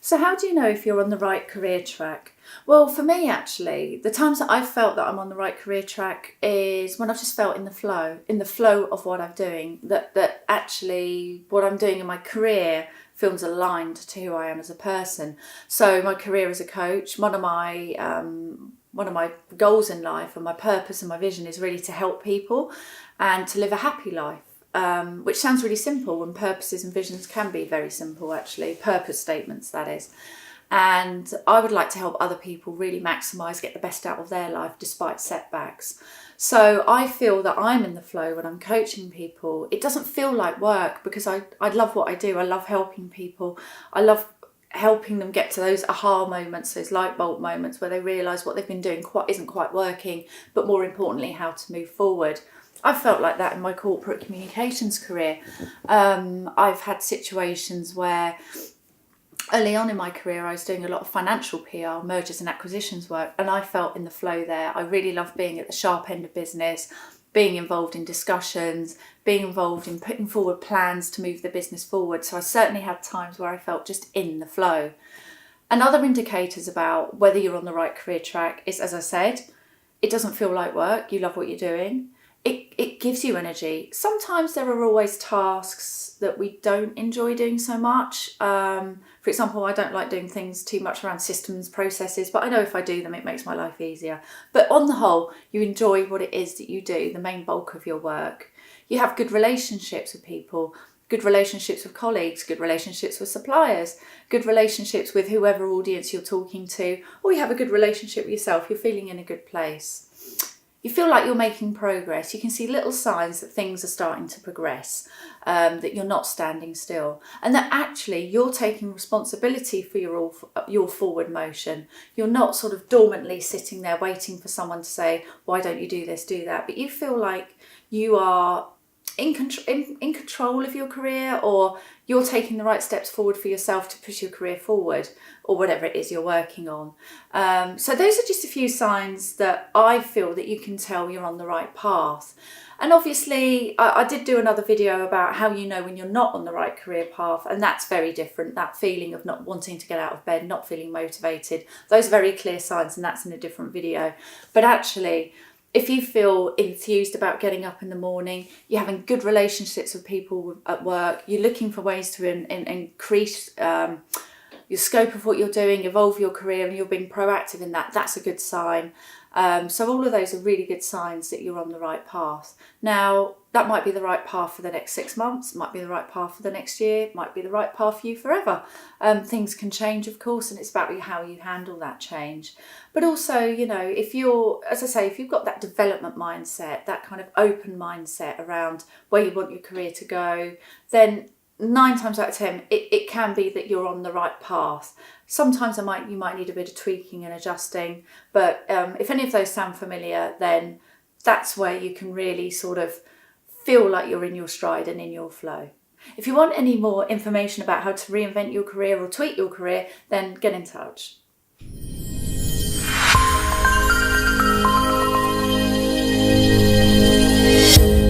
So how do you know if you're on the right career track? Well, for me, actually, the times that I've felt that I'm on the right career track is when I've just felt in the flow of what I'm doing, that actually what I'm doing in my career feels aligned to who I am as a person. So my career as a coach, one of my goals in life and my purpose and my vision is really to help people and to live a happy life. Which sounds really simple, and purposes and visions can be very simple, actually, purpose statements, that is. And I would like to help other people really maximise, get the best out of their life despite setbacks. So I feel that I'm in the flow when I'm coaching people. It doesn't feel like work because I love what I do. I love helping people. I love helping them get to those aha moments, those light bulb moments where they realise what they've been doing isn't quite working, but more importantly, how to move forward. I've felt like that in my corporate communications career. I've had situations where early on in my career I was doing a lot of financial PR, mergers and acquisitions work, and I felt in the flow there. I really love being at the sharp end of business, being involved in discussions, being involved in putting forward plans to move the business forward. So I certainly had times where I felt just in the flow. And other indicators about whether you're on the right career track is, as I said, it doesn't feel like work, you love what you're doing. It gives you energy. Sometimes there are always tasks that we don't enjoy doing so much. For example, I don't like doing things too much around systems, processes, but I know if I do them, it makes my life easier. But on the whole, you enjoy what it is that you do, the main bulk of your work. You have good relationships with people, good relationships with colleagues, good relationships with suppliers, good relationships with whoever audience you're talking to, or you have a good relationship with yourself, you're feeling in a good place. You feel like you're making progress. You can see little signs that things are starting to progress, that you're not standing still, and that actually you're taking responsibility for your forward motion. You're not sort of dormantly sitting there waiting for someone to say, why don't you do this, do that? But you feel like you are in control of your career, or you're taking the right steps forward for yourself to push your career forward, or whatever it is you're working on. So those are just a few signs that I feel that you can tell you're on the right path. And obviously I did do another video about how you know when you're not on the right career path, and that's very different. That feeling of not wanting to get out of bed, not feeling motivated, those are very clear signs, and that's in a different video. But actually, if you feel enthused about getting up in the morning, you're having good relationships with people at work, you're looking for ways to increase your scope of what you're doing, evolve your career, and you're being proactive in that, that's a good sign. So all of those are really good signs that you're on the right path. Now, that might be the right path for the next 6 months, might be the right path for the next year, might be the right path for you forever. Things can change, of course, and it's about how you handle that change. But also, you know, if you're, as I say, if you've got that development mindset, that kind of open mindset around where you want your career to go, then 9 times out of 10, it can be that you're on the right path. Sometimes you might need a bit of tweaking and adjusting, but if any of those sound familiar, then that's where you can really sort of feel like you're in your stride and in your flow. If you want any more information about how to reinvent your career or tweak your career, then get in touch.